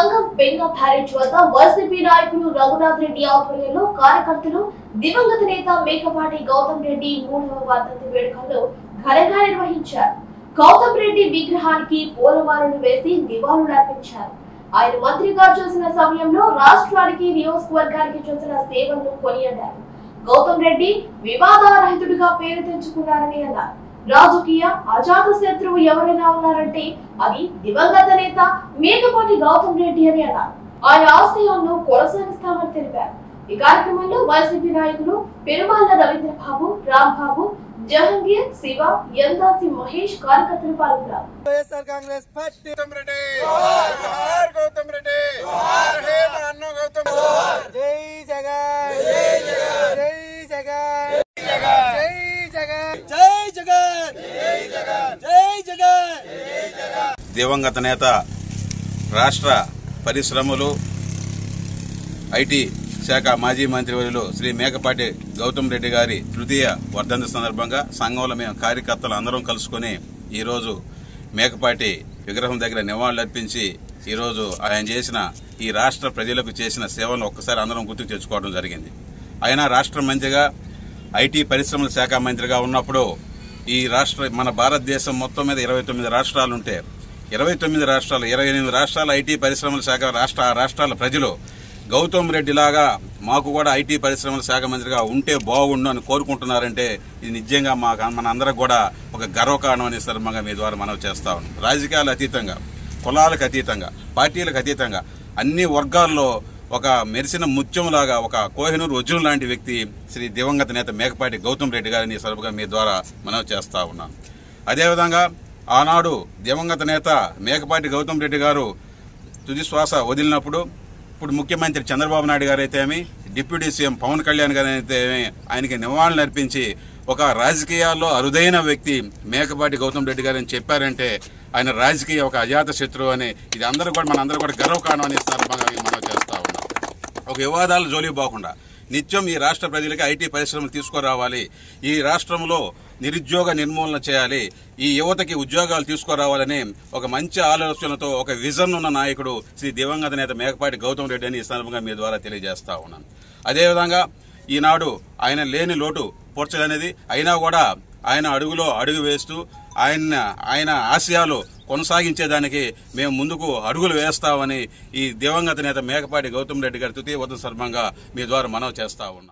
సంఘం బెంగ బ్యారేజ్ వద్ద వైసీపీ నాయకులు రఘునాథ్ రెడ్డి ఆధ్వర్యంలో కార్యకర్తలు దివంగత నేత మేకపాటి గౌతమ్ రెడ్డి 3వ వర్ధంతి వేడుకలను ఘనంగా నిర్వహించారు. గౌతమ్ రెడ్డి విగ్రహానికి పూలమాలలు వేసి నివాళులర్పించారు. ఆయన మంత్రిగా చేసిన సమయంలో రాష్ట్రానికి నియోజకవర్గానికి చేసిన సేవలను కొనియాడారు. గౌతమ్ రెడ్డి వివాదారహితుడిగా పేరు తెచ్చుకున్నారని అన్నారు. రాజకీయ అజాత శత్రువు ఎవరైనా ఉన్నారంటే అది దివంగత నేత మేకపాటి గౌతమ్ రెడ్డి అని అన్నారు. ఆయన ఆశయాలను కొనసాగిస్తామని తెలిపారు. ఈ కార్యక్రమంలో వైసీపీ నాయకులు పెరుమాళ్ల రవీంద్రబాబు, రాంబాబు, జహంగీర్, శివ, యందాసి మహేష్ కార్యకర్తలు పాల్గొన్నారు. దివంగత నేత రాష్ట్ర పరిశ్రమలు ఐటీ శాఖ మాజీ మంత్రివర్యులు శ్రీ మేకపాటి గౌతమ్ రెడ్డి గారి తృతీయ వర్ధంతి సందర్భంగా సంఘంలో మేము కార్యకర్తలు అందరం కలుసుకుని ఈరోజు మేకపాటి విగ్రహం దగ్గర నివాళులర్పించి ఈరోజు ఆయన చేసిన ఈ రాష్ట్ర ప్రజలకు చేసిన సేవలను ఒక్కసారి అందరం గుర్తుకు తెచ్చుకోవడం జరిగింది. ఆయన రాష్ట్ర మంత్రిగా ఐటీ పరిశ్రమల శాఖ మంత్రిగా ఉన్నప్పుడు ఈ మన భారతదేశం మొత్తం మీద 29 రాష్ట్రాలు ఉంటే 28 రాష్ట్రాల ఐటీ పరిశ్రమల శాఖ రాష్ట్రాల ప్రజలు గౌతమ్ రెడ్డి లాగా మాకు కూడా ఐటీ పరిశ్రమల శాఖ మంత్రిగా ఉంటే బాగుండు అని కోరుకుంటున్నారంటే ఇది నిజంగా మన అందరికి కూడా ఒక గర్వకారణం అనే సందర్భంగా మీ ద్వారా మనవి చేస్తా ఉన్నాం. రాజకీయాలకు అతీతంగా, కులాలకు అతీతంగా, పార్టీలకు అతీతంగా అన్ని వర్గాల్లో ఒక మెరిసిన ముత్యంలాగా ఒక కోహినూరు వజ్రం లాంటి వ్యక్తి శ్రీ దివంగత నేత మేకపాటి గౌతమ్ రెడ్డి గారిని సందర్భంగా మీ ద్వారా మనవి చేస్తా ఉన్నాను. అదేవిధంగా ఆనాడు దివంగత నేత మేకపాటి గౌతమ్ రెడ్డి గారు తుది శ్వాస వదిలినప్పుడు ఇప్పుడు ముఖ్యమంత్రి చంద్రబాబు నాయుడు గారు అయితేమి, డిప్యూటీ సీఎం పవన్ కళ్యాణ్ గారు అయితేమి ఆయనకి నివాళులు అర్పించి ఒక రాజకీయాల్లో అరుదైన వ్యక్తి మేకపాటి గౌతమ్ రెడ్డి గారు అని చెప్పారంటే ఆయన రాజకీయ ఒక అజాత శత్రువు అని ఇది మనందరూ కూడా గర్వకారణం అని సందర్భంగా మనం చేస్తా ఉన్నాం. ఒక వివాదాలు జోలికి పోకుండా నిత్యం ఈ రాష్ట్ర ప్రజలకి ఐటీ పరిశ్రమలు తీసుకురావాలి, ఈ రాష్ట్రంలో నిరుద్యోగ నిర్మూలన చేయాలి, ఈ యువతకి ఉద్యోగాలు తీసుకురావాలని ఒక మంచి ఆలోచనతో ఒక విజన్ ఉన్న నాయకుడు శ్రీ దివంగత నేత మేకపాటి గౌతమ్ రెడ్డి అని ఈ సందర్భంగా మీ ద్వారా తెలియజేస్తా ఉన్నాను. అదేవిధంగా ఈనాడు ఆయన లేని లోటు పూడ్చలేనిది అయినా కూడా ఆయన అడుగులో అడుగు వేస్తూ ఆయన ఆశయాలు కొనసాగించేదానికి మేము ముందుకు అడుగులు వేస్తామని ఈ దివంగత నేత మేకపాటి గౌతమ్ రెడ్డి గారి తృతీయ వర్ధంతి సందర్భంగా మీ ద్వారా మనవి చేస్తా ఉన్నాం.